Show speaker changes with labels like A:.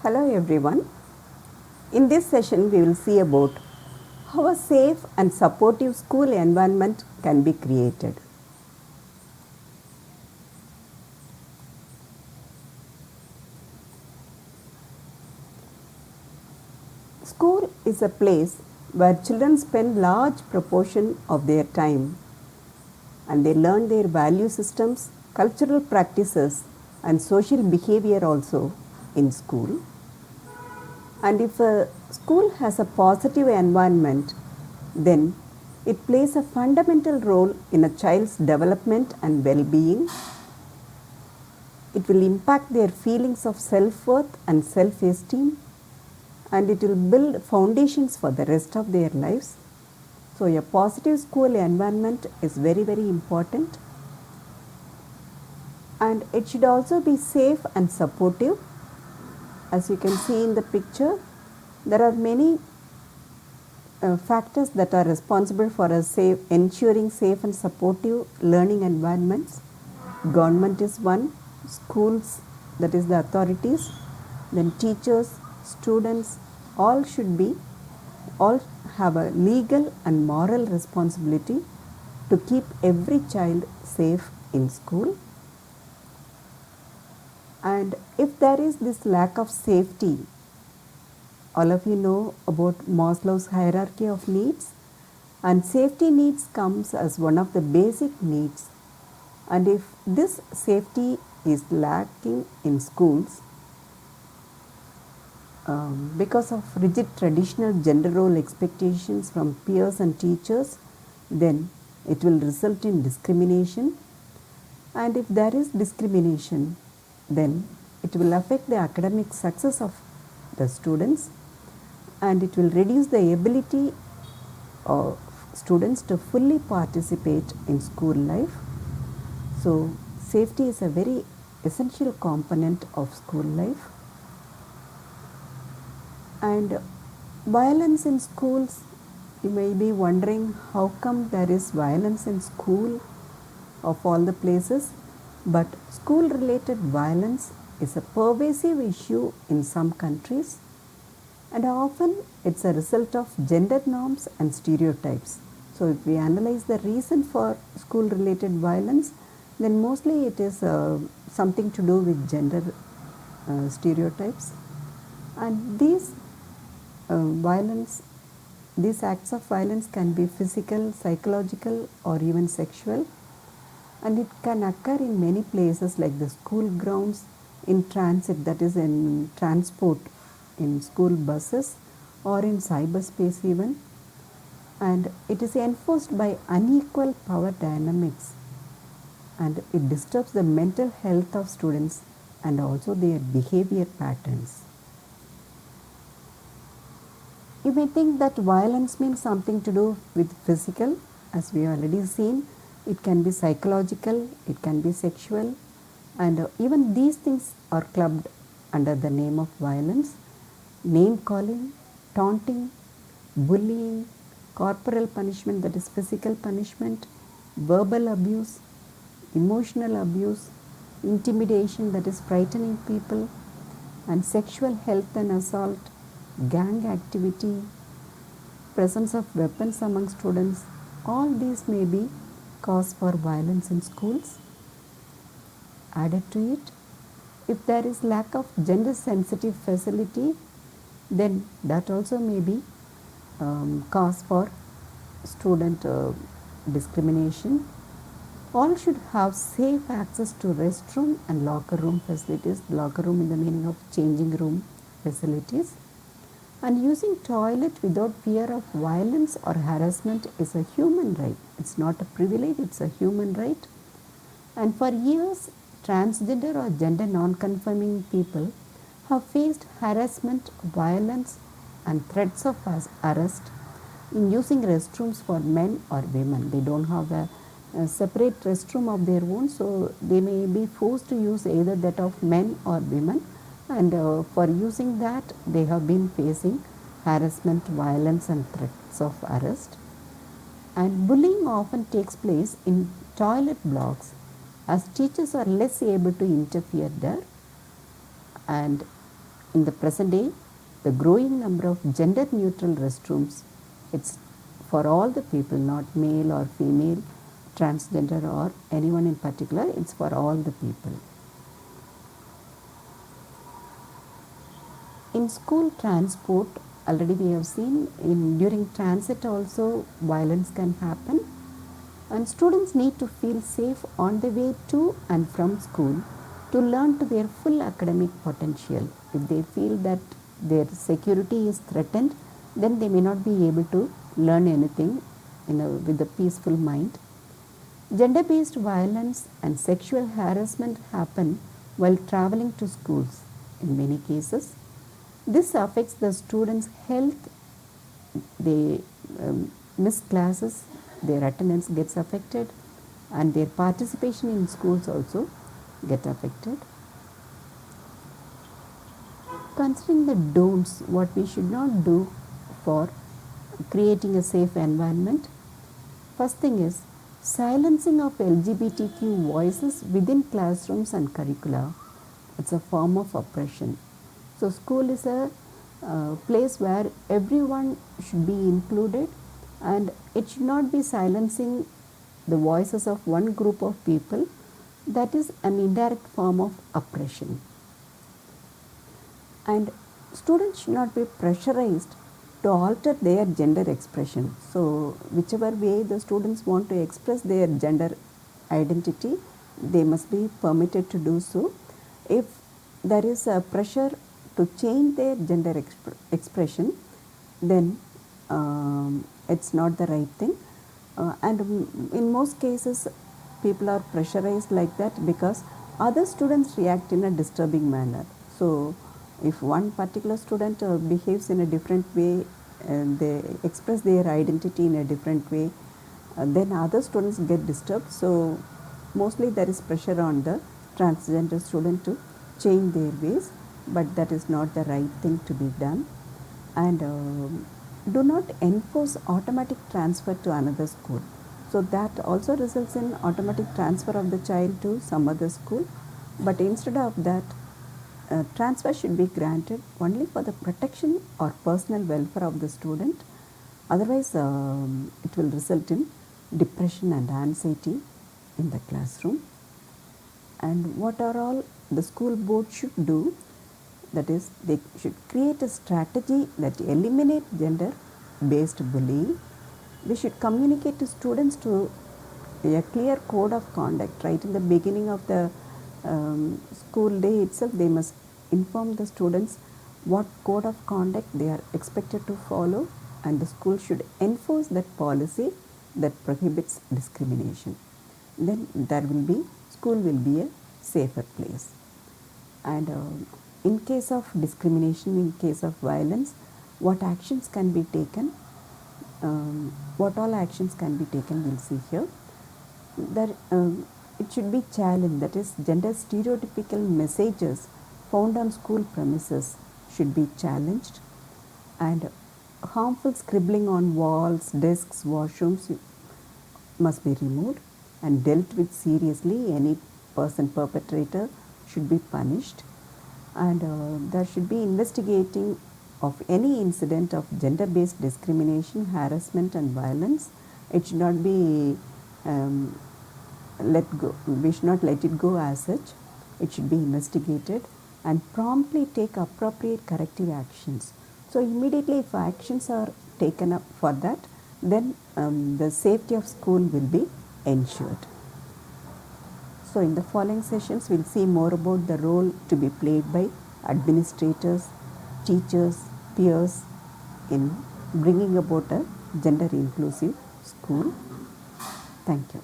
A: Hello everyone. In this session we will see about how a safe and supportive school environment can be created. School is a place where children spend large proportion of their time and they learn their value systems, cultural practices and social behavior also in school. And if a school has a positive environment, then it plays a fundamental role in a child's development and well-being. It will impact their feelings of self-worth and self-esteem, and it will build foundations for the rest of their lives. So a positive school environment is very, very important, and it should also be safe and supportive. As you can see in the picture, there are many factors that are responsible for ensuring safe and supportive learning environments. Government is one, schools, that is the authorities, then teachers, students, all have a legal and moral responsibility to keep every child safe in school. And if there is this lack of safety, all of you know about Maslow's hierarchy of needs, and safety needs comes as one of the basic needs. And if this safety is lacking in schools because of rigid traditional gender role expectations from peers and teachers, then it will result in discrimination. And if there is discrimination, then it will affect the academic success of the students, and it will reduce the ability of students to fully participate in school life. So safety is a very essential component of school life. And violence in schools, you may be wondering how come there is violence in school of all the places, but school related violence is a pervasive issue in some countries, and often it's a result of gender norms and stereotypes. So if we analyze the reason for school related violence, then mostly it is something to do with gender stereotypes. And these acts of violence can be physical, psychological or even sexual, and it can occur in many places like the school grounds, in transit, that is in transport, in school buses or in cyberspace even, and it is enforced by unequal power dynamics, and it disturbs the mental health of students and also their behavior patterns. You may think that violence means something to do with physical. As we have already seen, it can be psychological, it can be sexual, and even these things are clubbed under the name of violence. Name calling, taunting, bullying, corporal punishment, that is physical punishment, verbal abuse, emotional abuse, intimidation, that is frightening people, and sexual health and assault, gang activity, presence of weapons among students, all these may be cause for violence in schools. Added to it, if there is lack of gender sensitive facility, then that also may be cause for student discrimination. All should have safe access to restroom and locker room facilities, locker room in the meaning of changing room facilities. And using toilet without fear of violence or harassment is a human right. It's not a privilege, it's a human right. And for years, transgender or gender non-conforming people have faced harassment, violence and threats of arrest in using restrooms for men or women. They don't have a separate restroom of their own, so they may be forced to use either that of men or women, and for using that they have been facing harassment, violence and threats of arrest. And bullying often takes place in toilet blocks as teachers are less able to interfere there, and in the present day, the growing number of gender neutral restrooms, it's for all the people, not male or female, transgender or anyone in particular, it's for all the people. In school transport, already we have seen during transit also violence can happen, and students need to feel safe on the way to and from school to learn to their full academic potential. If they feel that their security is threatened, then they may not be able to learn anything with a peaceful mind. Gender-based violence and sexual harassment happen while traveling to schools in many cases. This affects the students' health. They miss classes, their attendance gets affected, and their participation in schools also get affected. Considering the don'ts, what we should not do for creating a safe environment. First thing is silencing of LGBTQ voices within classrooms and curricula. It's a form of oppression. So school is a place where everyone should be included, and it should not be silencing the voices of one group of people. That is an indirect form of oppression. And students should not be pressurized to alter their gender expression. So whichever way the students want to express their gender identity, they must be permitted to do so. If there is a pressure to change their gender expression, then it's not the right thing. And in most cases, people are pressurized like that because other students react in a disturbing manner. So if one particular student behaves in a different way and they express their identity in a different way, then other students get disturbed. So mostly there is pressure on the transgender student to change their ways, but that is not the right thing to be done. And do not enforce automatic transfer to another school. So that also results in automatic transfer of the child to some other school, but instead of that, transfer should be granted only for the protection or personal welfare of the student. Otherwise, it will result in depression and anxiety in the classroom. And what are all the school board should do? That is, they should create a strategy that eliminate gender-based bullying. They should communicate to students to a clear code of conduct. Right in the beginning of the school day itself, they must inform the students what code of conduct they are expected to follow, and the school should enforce that policy that prohibits discrimination. Then school will be a safer place. And in case of discrimination, in case of violence, what actions can be taken? What all actions can be taken, we'll see here. That it should be challenged, that is, gender stereotypical messages found on school premises should be challenged, and harmful scribbling on walls, desks, washrooms must be removed and dealt with seriously. Any perpetrator should be punished, and there should be investigating of any incident of gender-based discrimination, harassment and violence. It should not be let go. We should not let it go as such. It should be investigated and promptly take appropriate corrective actions. So immediately if actions are taken up for that, then the safety of school will be ensured. So in the following sessions, we'll see more about the role to be played by administrators, teachers, peers in bringing about a gender inclusive school. Thank you.